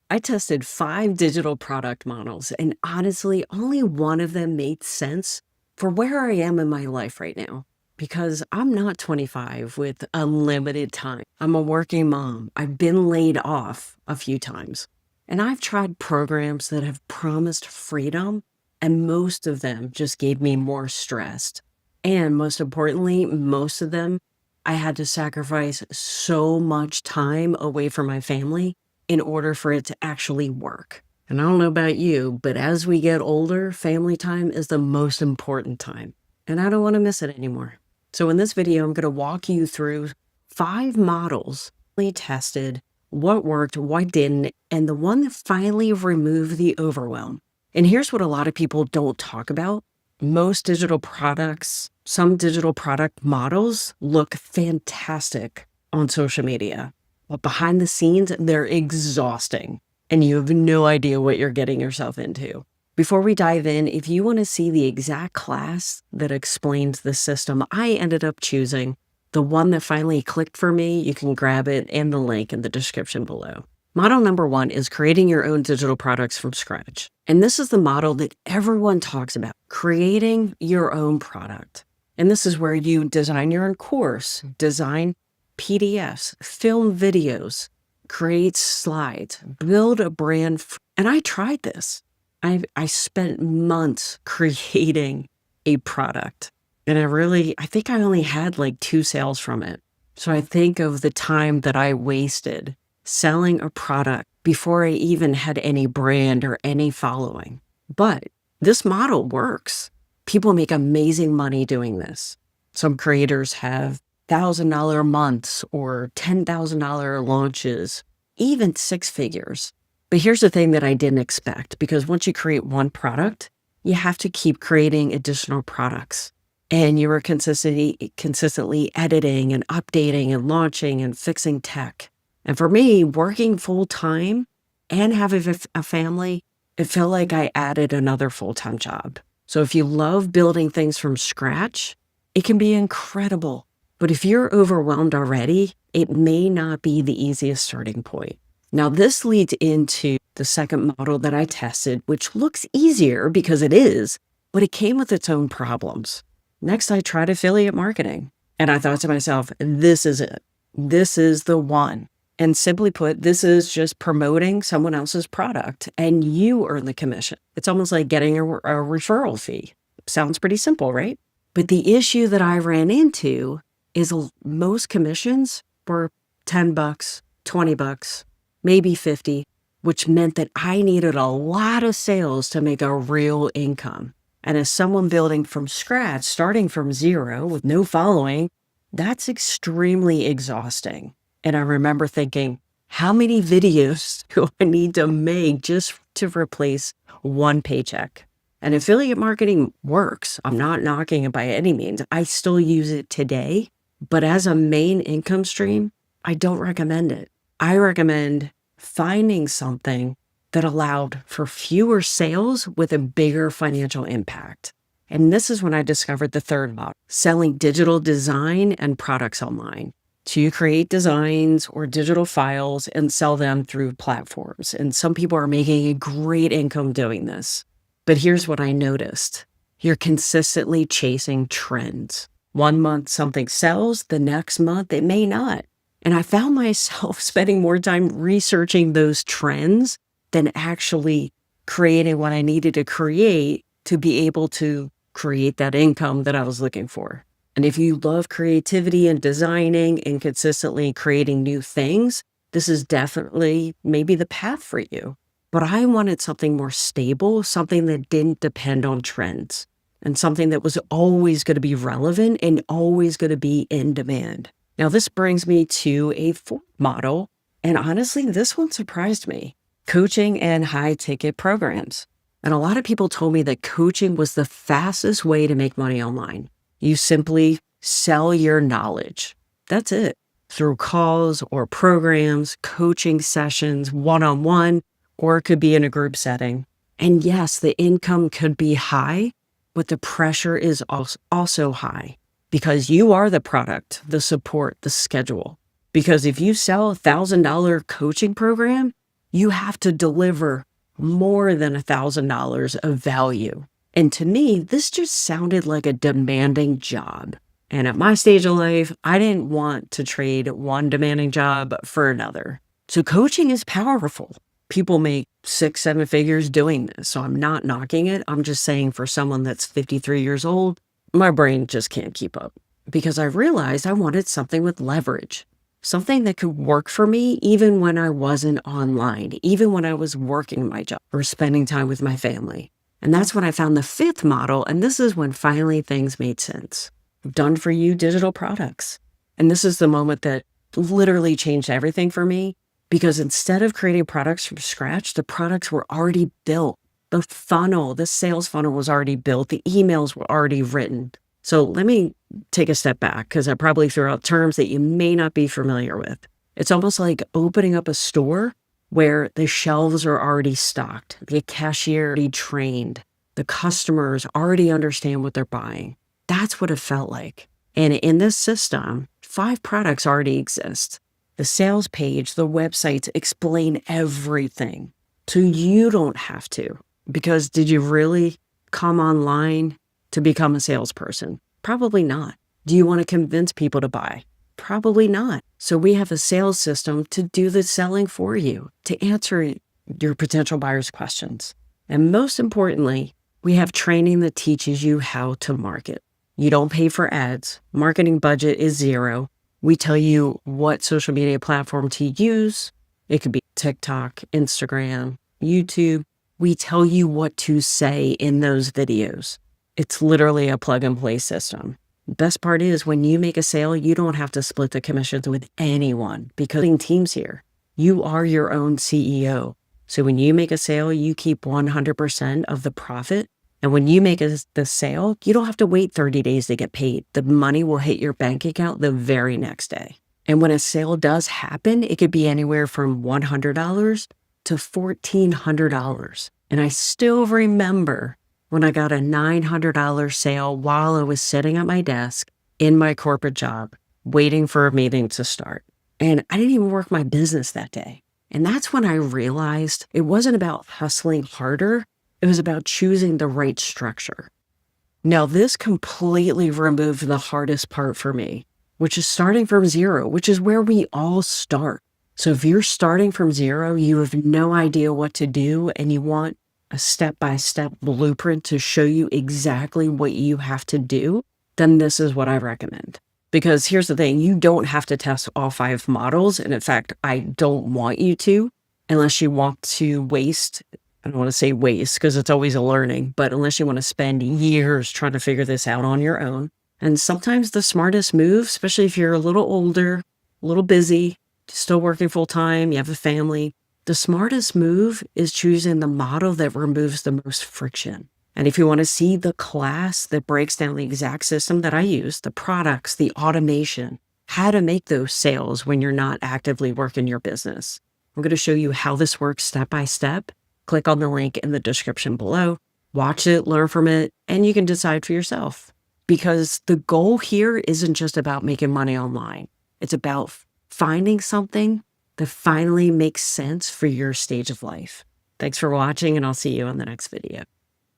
I tested 5 digital product models, and honestly, only one of them made sense for where I am in my life right now. Because I'm not 25 with unlimited time. I'm a working mom. I've been laid off a few times. And I've tried programs that have promised freedom, and most of them just gave me more stress. And most importantly, most of them, I had to sacrifice so much time away from my family in order for it to actually work. And I don't know about you, but as we get older, family time is the most important time. And I don't want to miss it anymore. So in this video, I'm going to walk you through 5 models we tested, what worked, what didn't, and the one that finally removed the overwhelm. And here's what a lot of people don't talk about. Most digital products, some digital product models look fantastic on social media. But behind the scenes, they're exhausting, and you have no idea what you're getting yourself into. Before we dive in, if you want to see the exact class that explains the system I ended up choosing, the one that finally clicked for me, you can grab it and the link in the description below. Model number 1 is creating your own digital products from scratch. And this is the model that everyone talks about, creating your own product. And this is where you design your own course, design PDFs, film videos, create slides, build a brand. And I tried this. I spent months creating a product. And I think I only had like 2 sales from it. So I think of the time that I wasted selling a product before I even had any brand or any following. But this model works. People make amazing money doing this. Some creators have $1,000 months or $10,000 launches, even 6 figures. But here's the thing that I didn't expect, because once you create one product, you have to keep creating additional products. And you were consistently editing and updating and launching and fixing tech. And for me, working full time and having a family, it felt like I added another full-time job. So if you love building things from scratch, it can be incredible. But if you're overwhelmed already, it may not be the easiest starting point. Now, this leads into the second model that I tested, which looks easier because it is, but it came with its own problems. Next, I tried affiliate marketing, and I thought to myself, this is it. This is the one. And simply put, this is just promoting someone else's product, and you earn the commission. It's almost like getting a referral fee. Sounds pretty simple, right? But the issue that I ran into is most commissions were $10, $20, maybe 50, which meant that I needed a lot of sales to make a real income. And as someone building from scratch, starting from zero with no following, that's extremely exhausting. And I remember thinking, how many videos do I need to make just to replace one paycheck? And affiliate marketing works. I'm not knocking it by any means. I still use it today. But as a main income stream, I don't recommend it. I recommend finding something that allowed for fewer sales with a bigger financial impact. And this is when I discovered the third model, selling digital design and products online. So you create designs or digital files and sell them through platforms. And some people are making a great income doing this. But here's what I noticed. You're consistently chasing trends. One month something sells, the next month it may not. And I found myself spending more time researching those trends than actually creating what I needed to create to be able to create that income that I was looking for. And if you love creativity and designing and consistently creating new things, this is definitely maybe the path for you. But I wanted something more stable, something that didn't depend on trends, and something that was always going to be relevant and always going to be in demand. Now, this brings me to a fourth model, and honestly, this one surprised me. Coaching and high-ticket programs. And a lot of people told me that coaching was the fastest way to make money online. You simply sell your knowledge. That's it. Through calls or programs, coaching sessions, one-on-one, or it could be in a group setting. And yes, the income could be high, but the pressure is also high because you are the product, the support, the schedule. Because if you sell $1,000 coaching program, you have to deliver more than $1,000 of value. And to me, this just sounded like a demanding job. And at my stage of life, I didn't want to trade one demanding job for another. So coaching is powerful. People make 6, 7 figures doing this. So I'm not knocking it. I'm just saying for someone that's 53 years old, my brain just can't keep up because I realized I wanted something with leverage, something that could work for me even when I wasn't online, even when I was working my job or spending time with my family. And that's when I found the 5th model. And this is when finally things made sense. Done for you digital products. And this is the moment that literally changed everything for me because instead of creating products from scratch, the products were already built. The funnel, the sales funnel was already built. The emails were already written. So let me take a step back because I probably threw out terms that you may not be familiar with. It's almost like opening up a store where the shelves are already stocked, the cashier already trained, the customers already understand what they're buying. That's what it felt like. And in this system, 5 products already exist. The sales page, the websites explain everything. So you don't have to. Because did you really come online to become a salesperson? Probably not. Do you want to convince people to buy? Probably not. So we have a sales system to do the selling for you, to answer your potential buyers' questions. And most importantly, we have training that teaches you how to market. You don't pay for ads. Marketing budget is 0. We tell you what social media platform to use. It could be TikTok, Instagram, YouTube. We tell you what to say in those videos. It's literally a plug and play system. Best part is when you make a sale, you don't have to split the commissions with anyone because teams here. You are your own CEO. So when you make a sale, you keep 100% of the profit. And when you make the sale, you don't have to wait 30 days to get paid. The money will hit your bank account the very next day. And when a sale does happen, it could be anywhere from $100 to $1,400. And I still remember when I got a $900 sale while I was sitting at my desk in my corporate job, waiting for a meeting to start. And I didn't even work my business that day. And that's when I realized it wasn't about hustling harder. It was about choosing the right structure. Now, this completely removed the hardest part for me, which is starting from 0, which is where we all start. So if you're starting from 0, you have no idea what to do, and you want a step-by-step blueprint to show you exactly what you have to do, then this is what I recommend. Because here's the thing, you don't have to test all 5 models. And in fact, I don't want you to, unless you want to waste, I don't want to say waste because it's always a learning, but unless you want to spend years trying to figure this out on your own. And sometimes the smartest move, especially if you're a little older, a little busy, still working full time, you have a family, the smartest move is choosing the model that removes the most friction. And if you want to see the class that breaks down the exact system that I use, the products, the automation, how to make those sales when you're not actively working your business, I'm going to show you how this works step by step. Click on the link in the description below, watch it, learn from it, and you can decide for yourself. Because the goal here isn't just about making money online. It's about finding something that finally makes sense for your stage of life. Thanks for watching, and I'll see you on the next video.